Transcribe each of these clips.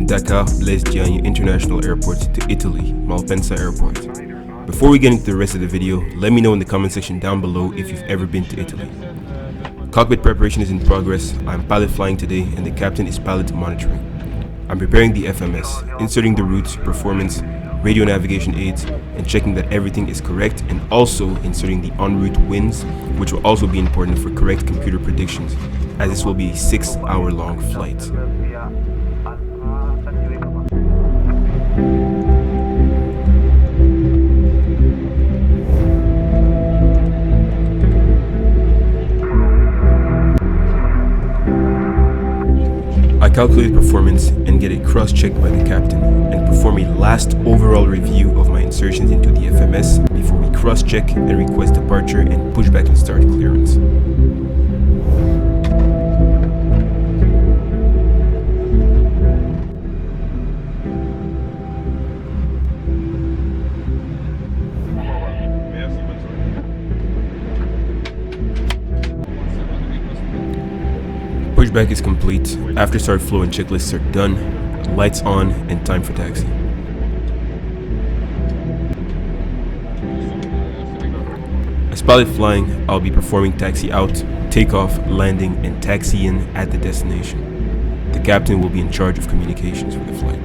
from Dakar Blaise Diagne International Airport to Italy, Malpensa Airport. Before we get into the rest of the video, let me know in the comment section down below if you've ever been to Italy. Cockpit preparation is in progress. I'm pilot flying today and the captain is pilot monitoring. I'm preparing the FMS, inserting the routes, performance, radio navigation aids, and checking that everything is correct, and also inserting the en route winds, which will also be important for correct computer predictions, as this will be a 6-hour long flight. I calculate performance and get it cross-checked by the captain, and perform a last overall review of my insertions into the FMS before we cross-check and request departure and pushback and start clearance. Pushback is complete, after start flow and checklists are done, lights on, and time for taxi. As pilot flying, I'll be performing taxi out, takeoff, landing, and taxi in at the destination. The captain will be in charge of communications for the flight.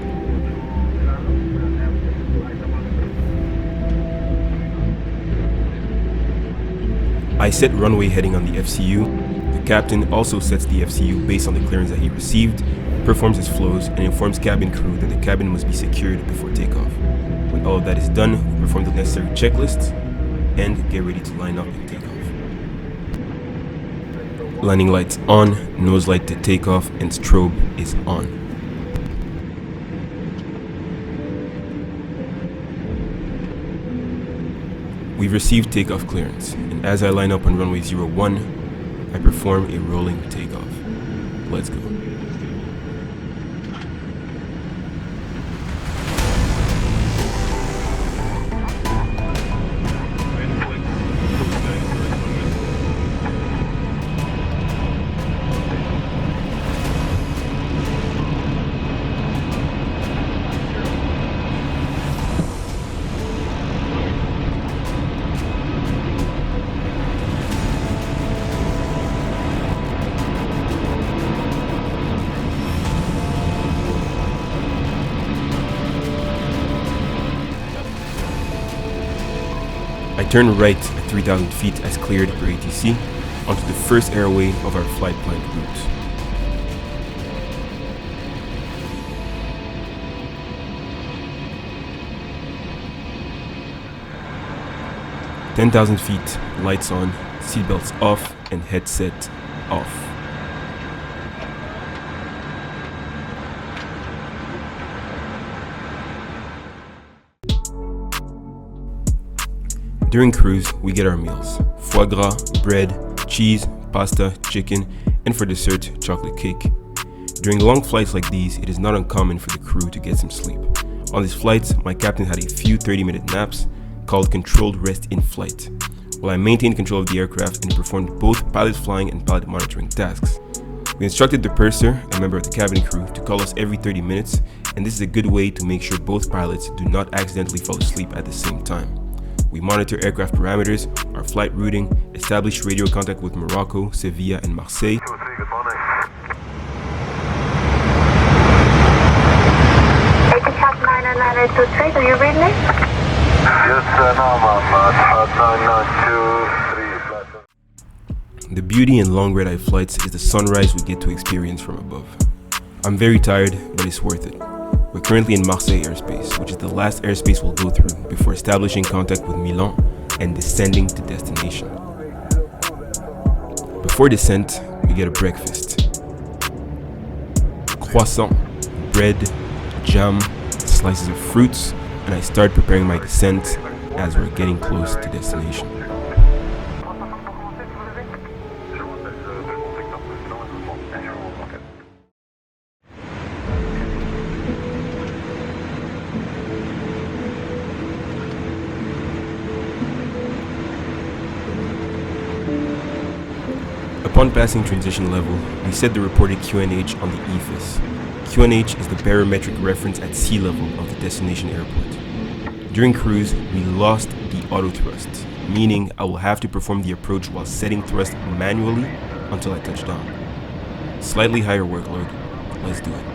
I set runway heading on the FCU. The captain also sets the FCU based on the clearance that he received, performs his flows, and informs cabin crew that the cabin must be secured before takeoff. When all of that is done, we perform the necessary checklists and get ready to line up and take off. Landing lights on, nose light to takeoff, and strobe is on. We've received takeoff clearance, and as I line up on runway 01, I perform a rolling takeoff. Let's go. I turn right at 3,000 feet as cleared per ATC onto the first airway of our flight planned route. – 10,000 feet, lights on, seatbelts off, and headset off. During cruise, we get our meals: foie gras, bread, cheese, pasta, chicken, and for dessert, chocolate cake. During long flights like these, it is not uncommon for the crew to get some sleep. On this flight, my captain had a few 30-minute naps called controlled rest in flight, while I maintained control of the aircraft and performed both pilot flying and pilot monitoring tasks. We instructed the purser, a member of the cabin crew, to call us every 30 minutes, and this is a good way to make sure both pilots do not accidentally fall asleep at the same time. We monitor aircraft parameters, our flight routing, establish radio contact with Morocco, Sevilla, and Marseille. Takeoff 99823, do you read me? Yes, no, ma'am. 992. The beauty in long red-eye flights is the sunrise we get to experience from above. I'm very tired, but it's worth it. We're currently in Marseille airspace, which is the last airspace we'll go through before establishing contact with Milan and descending to destination. Before descent, we get a breakfast. Croissant, bread, jam, slices of fruits, and I start preparing my descent as we're getting close to destination. Upon passing transition level, we set the reported QNH on the EFIS. QNH is the barometric reference at sea level of the destination airport. During cruise, we lost the auto thrust, meaning I will have to perform the approach while setting thrust manually until I touch down. Slightly higher workload. Let's do it.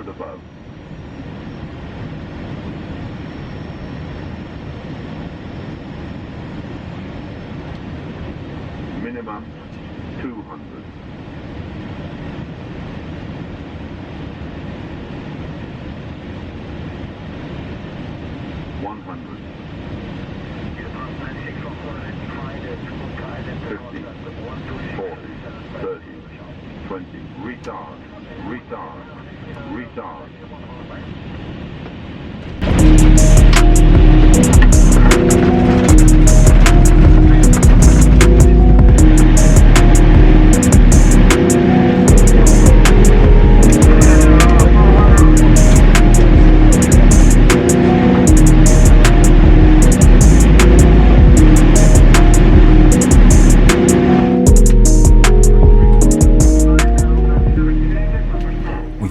Above. Minimum 200. Retard.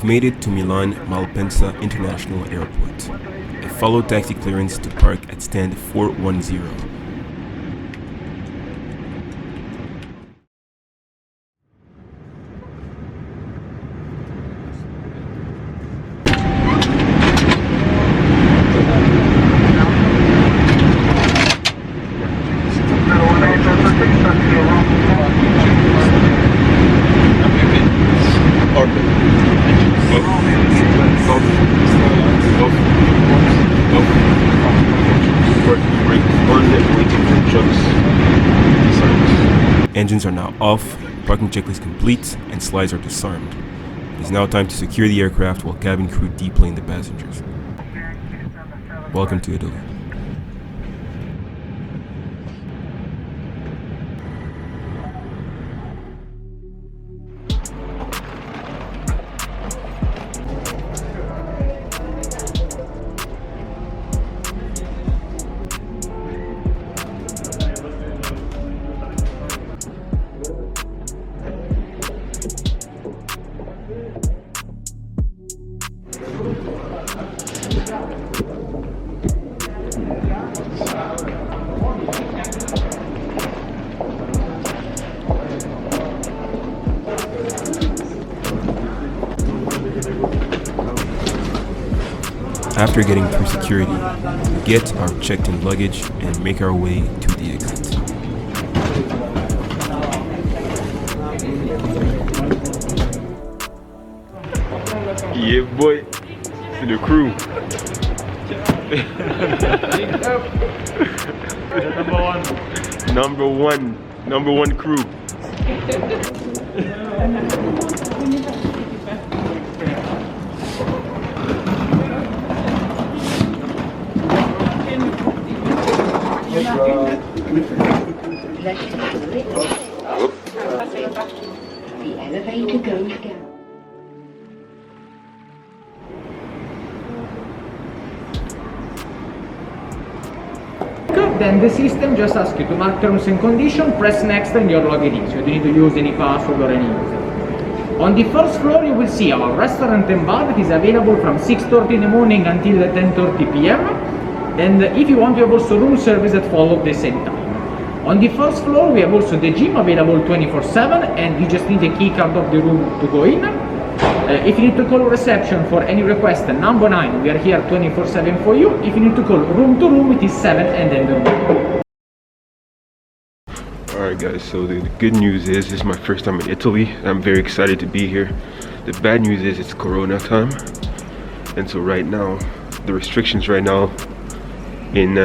Made it to Milan Malpensa International Airport. I followed taxi clearance to park at stand 410. Engines are now off, parking checklist complete, and slides are disarmed. It is now time to secure the aircraft while cabin crew deplane the passengers. Welcome to Italy. After getting through security, we get our checked-in luggage and make our way to the exit. Yeah, boy, c'est le crew. Number one crew. The elevator goes down. Then the system just asks you to mark terms and conditions, press next and you're logged in, so you don't need to use any password or any user. On the first floor you will see our restaurant and bar that is available from 6:30 in the morning until 10:30 p.m. And if you want, you have also room service that follow the same time. On the first floor we have also the gym available 24/7 and you just need a key card of the room to go in. If you need to call reception for any request, number 9, we are here 24/7 for you. If you need to call room to room, it is 7 and then the room. Alright guys, so the good news is this is my first time in Italy. I'm very excited to be here. The bad news is it's Corona time, and so right now the restrictions right now in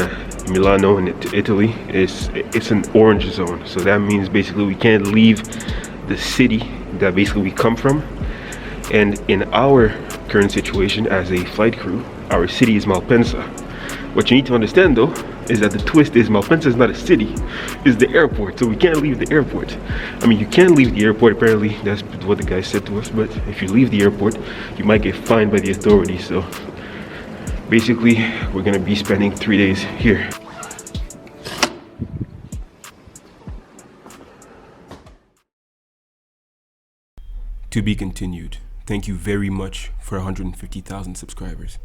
Milano in Italy it's an orange zone. So that means basically we can't leave the city that basically we come from. And in our current situation as a flight crew, our city is Malpensa. What you need to understand though is that the twist is Malpensa is not a city, it's the airport, so we can't leave the airport. I mean, you can leave the airport, apparently, that's what the guy said to us, but if you leave the airport, you might get fined by the authorities. So basically, we're gonna be spending 3 days here. To be continued. Thank you very much for 150,000 subscribers.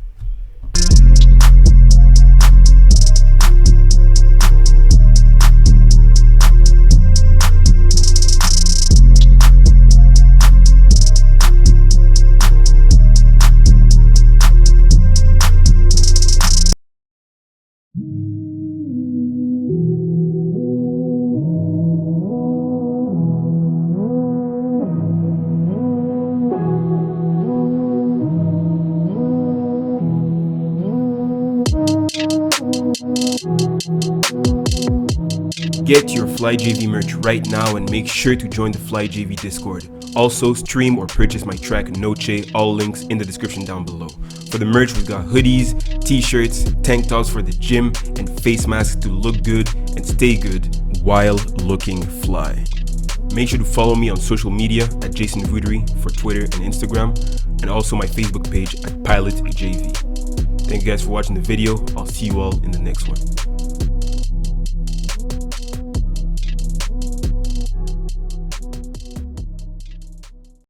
Get your FlyJV merch right now and make sure to join the FlyJV Discord. Also, stream or purchase my track Noche, all links in the description down below. For the merch, we've got hoodies, t-shirts, tank tops for the gym, and face masks to look good and stay good while looking fly. Make sure to follow me on social media at Jason Voudery for Twitter and Instagram, and also my Facebook page at PilotJV. Thank you guys for watching the video. I'll see you all in the next one.